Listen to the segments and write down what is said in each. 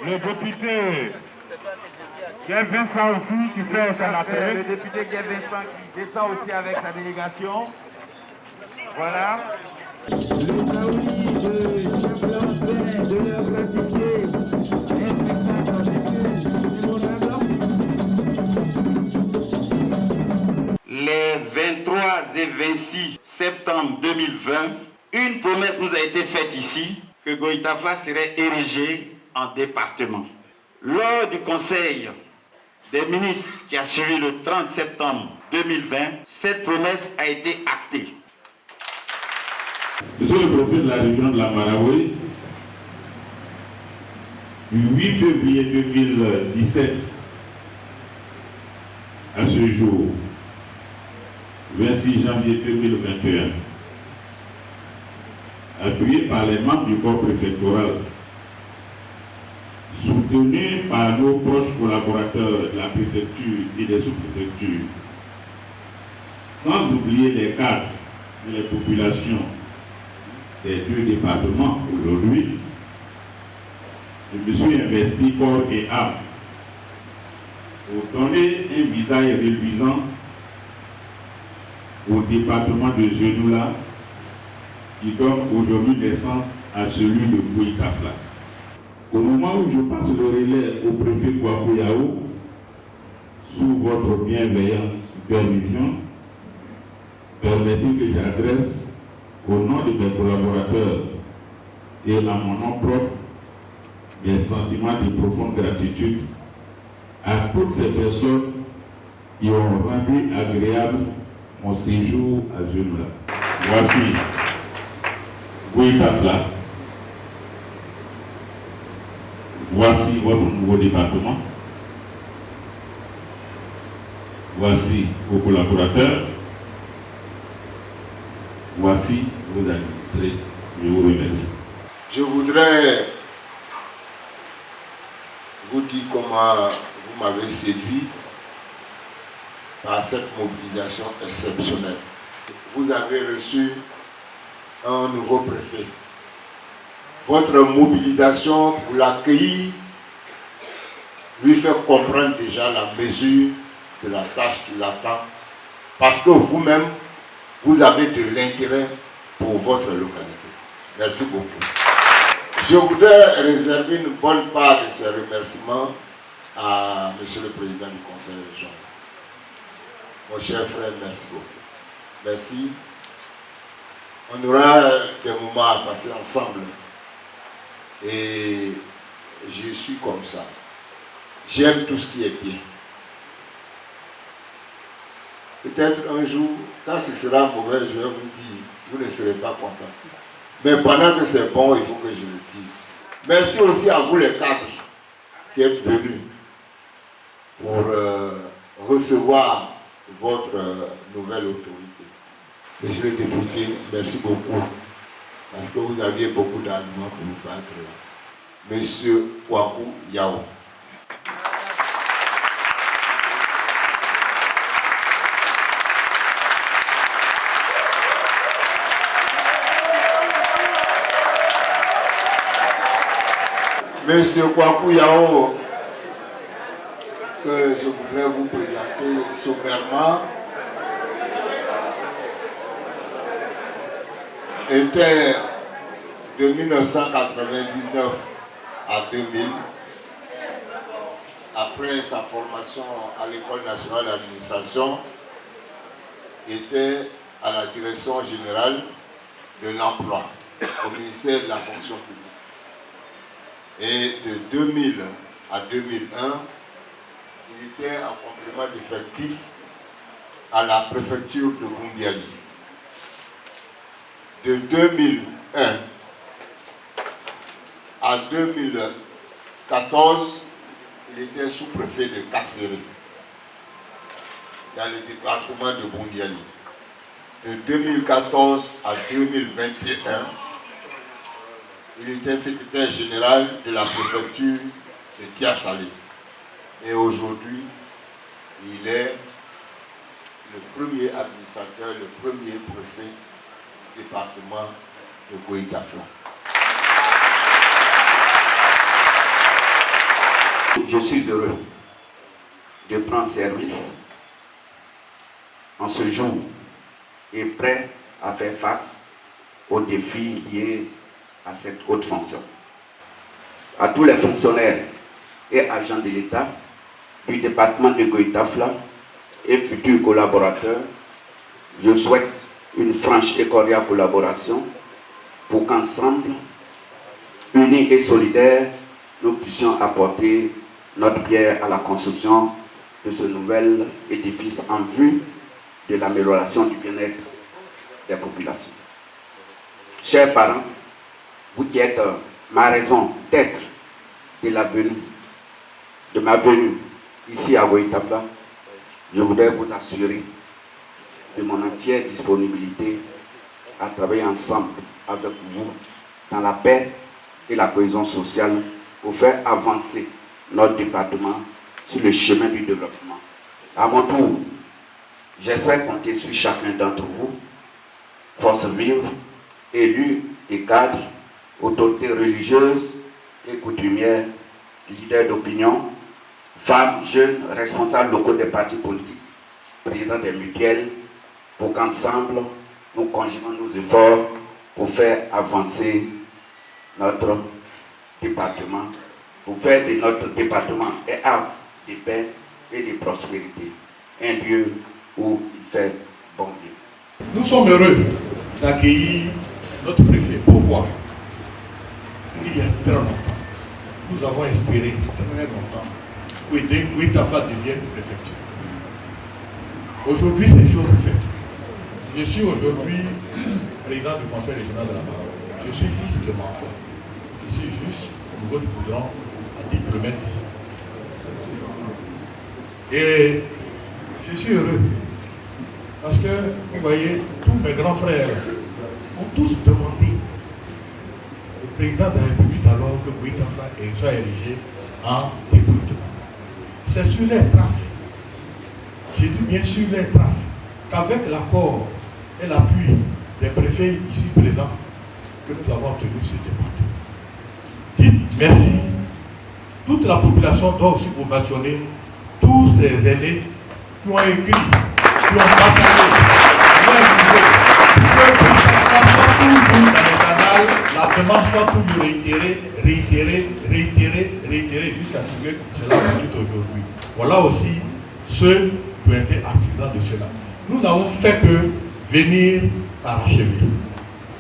Le député Guy Vincent aussi qui fait son appel. Le député Guy Vincent qui descend aussi avec sa délégation. Voilà. Les 23 et 26 septembre 2020, une promesse nous a été faite ici, que Goïtafla serait érigé en département. Lors du conseil des ministres qui a suivi le 30 septembre 2020, cette promesse a été actée. Monsieur le préfet de la région de la Marawi, du 8 février 2017 à ce jour, 26 janvier 2021, appuyé par les membres du corps préfectoral, soutenu par nos proches collaborateurs de la préfecture et des sous-préfectures, sans oublier les cadres et les populations des deux départements aujourd'hui, je me suis investi corps et âme pour donner un visage reluisant au département de Genoula qui donne aujourd'hui naissance à celui de Goïtafla. Au moment où je passe le relais au préfet Kwaku Yao, sous votre bienveillante supervision, permettez que j'adresse au nom de mes collaborateurs et à mon nom propre mes sentiments de profonde gratitude à toutes ces personnes qui ont rendu agréable mon séjour à Genoula. Voici Goïtafla. Voici votre nouveau département. Voici vos collaborateurs. Voici vos administrés. Je vous remercie. Je voudrais vous dire comment vous m'avez séduit par cette mobilisation exceptionnelle. Vous avez reçu un nouveau préfet. Votre mobilisation pour l'accueillir lui fait comprendre déjà la mesure de la tâche qui l'attend, parce que vous-même, vous avez de l'intérêt pour votre localité. Merci beaucoup. Je voudrais réserver une bonne part de ces remerciements à Monsieur le Président du Conseil régional. Mon cher frère, merci beaucoup. Merci. On aura des moments à passer ensemble. Et je suis comme ça. J'aime tout ce qui est bien. Peut-être un jour, quand ce sera mauvais, je vais vous dire, vous ne serez pas content. Mais pendant que c'est bon, il faut que je le dise. Merci aussi à vous les cadres qui êtes venus pour recevoir votre nouvelle autorité. Monsieur le député, merci beaucoup. Parce que vous aviez beaucoup d'arguments pour nous battre là. Monsieur Kwaku Yao. Monsieur Kwaku Yao, que je voudrais vous présenter sommairement, était de 1999 à 2000, après sa formation à l'École nationale d'administration, était à la direction générale de l'emploi au ministère de la fonction publique. Et de 2000 à 2001, il était en complément d'effectif à la préfecture de Boundiali. De 2001 à 2014, il était sous-préfet de Kasséré, dans le département de Boundiali. De 2014 à 2021, il était secrétaire général de la préfecture de Tia Salé. Et aujourd'hui, il est le premier administrateur, le premier préfet du département de Goïta-Fla. Je suis heureux de prendre service en ce jour et prêt à faire face aux défis liés à cette haute fonction. À tous les fonctionnaires et agents de l'État du département de Goïta-Fla et futurs collaborateurs, je souhaite une franche et cordiale collaboration pour qu'ensemble, unis et solidaires, nous puissions apporter notre pierre à la construction de ce nouvel édifice en vue de l'amélioration du bien-être des populations. Chers parents, vous qui êtes ma raison d'être de ma venue ici à Goïta-Fla, je voudrais vous assurer de mon entière disponibilité à travailler ensemble avec vous dans la paix et la cohésion sociale pour faire avancer notre département sur le chemin du développement. À mon tour, j'espère compter sur chacun d'entre vous, forces vives, élus et cadres, autorités religieuses et coutumières, leaders d'opinion, femmes, jeunes, responsables locaux des partis politiques, présidents des mutuelles, pour qu'ensemble, nous conjuguons nos efforts pour faire avancer notre département, pour faire de notre département un havre de paix et de prospérité, un lieu où il fait bon vivre. Nous sommes heureux d'accueillir notre préfet. Pourquoi? Il y a très longtemps, nous avons espéré très longtemps que Goïta-Fla devienne une préfecture. Aujourd'hui, c'est chose faite. Je suis aujourd'hui président du conseil régional de la Marne. Je suis fils de Manfort. Je suis juste au niveau du goudron à 10 km d'ici. Et je suis heureux parce que, vous voyez, tous mes grands frères ont tous demandé au président de la République alors que Goïta-Fla soit érigé en département. C'est sur les traces, j'ai dit bien sur les traces, qu'avec l'accord et l'appui des préfets ici présents, que nous avons obtenu ce département. Dites merci. Toute la population doit aussi vous mentionner tous ces aînés qui ont écrit, qui ont bataillé, la demande soit toujours réitérée jusqu'à ce que cela réussisse aujourd'hui. Voilà aussi ceux qui ont été artisans de cela. Nous n'avons fait que venir parachever.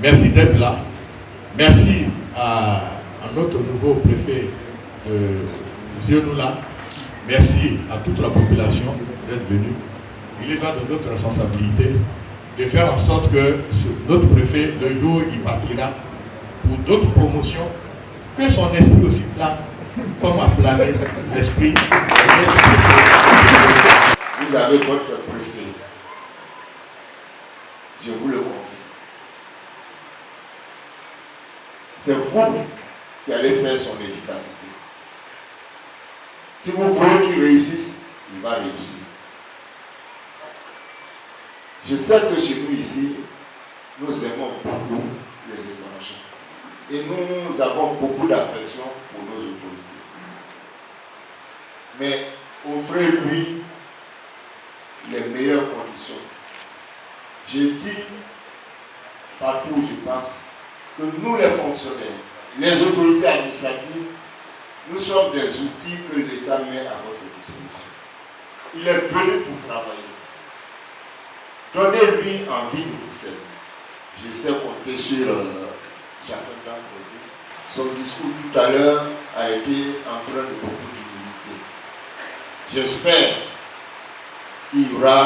Merci d'être là. Merci à notre nouveau préfet de Zionoula. Merci à toute la population d'être venue. Il est là de notre responsabilité de faire en sorte que notre préfet, le jour où il partira pour d'autres promotions, que son esprit aussi plane, comme a plané l'esprit. Vous avez votre préfet. Je vous le confie. C'est vous qui allez faire son efficacité. Si vous voulez qu'il réussisse, il va réussir. Je sais que chez nous ici, nous aimons beaucoup les étrangers. Et nous avons beaucoup d'affection pour nos autorités. Mais offrez-lui les meilleures conditions. J'ai dit partout où je passe que nous les fonctionnaires, les autorités administratives, nous sommes des outils que l'État met à votre disposition. Il est venu pour travailler. Donnez-lui envie de vous servir. Je sais compter sur chacun d'entre vous. Son discours tout à l'heure a été empreint de beaucoup d'humilité. J'espère qu'il y aura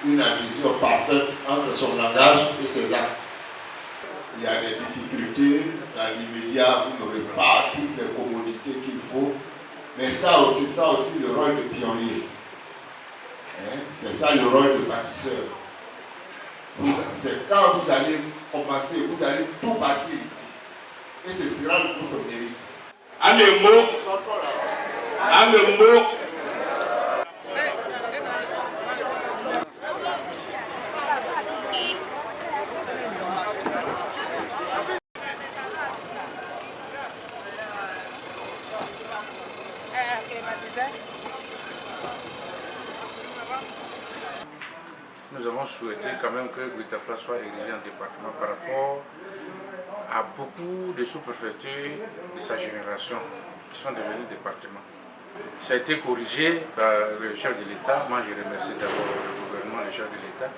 une adhésion parfaite entre son langage et ses actes. Il y a des difficultés, dans l'immédiat, vous n'aurez pas toutes les commodités qu'il faut, mais ça aussi, le rôle de pionnier. C'est ça le rôle de bâtisseur. C'est quand vous allez commencer, vous allez tout bâtir ici. Et ce sera votre mérite. Un mot. Nous avons souhaité quand même que Guitafla soit érigé en département par rapport à beaucoup de sous-préfectures de sa génération qui sont devenus départements. Ça a été corrigé par le chef de l'État. Moi, je remercie d'abord le gouvernement, le chef de l'État.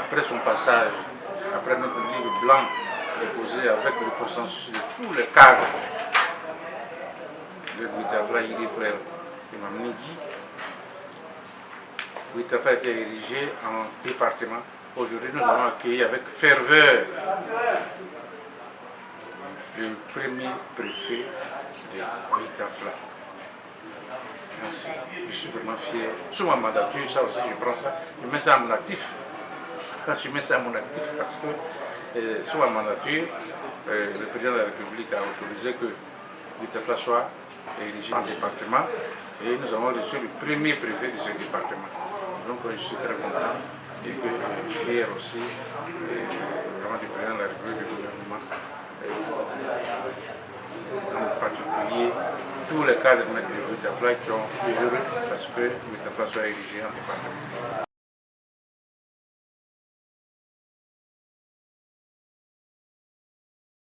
Après son passage, après notre livre blanc déposé avec le consensus de tous les cadres de Guitafla, Yidi Frère et Mamnidi, Guitafla a été érigé en département. Aujourd'hui, nous avons accueilli avec ferveur le premier préfet de Guitafla. Je suis vraiment fier. Sous ma mandature, ça aussi, je prends ça, je mets ça à mon actif. Je mets ça à mon actif parce que sous ma mandature, le président de la République a autorisé que Guitafla soit érigé en département et nous avons reçu le premier préfet de ce département. Donc je suis très content et que je suis fier aussi vraiment du président de la République, du gouvernement, en particulier tous les cadres de Guitafla qui ont été heureux parce que Guitafla soit érigé en département.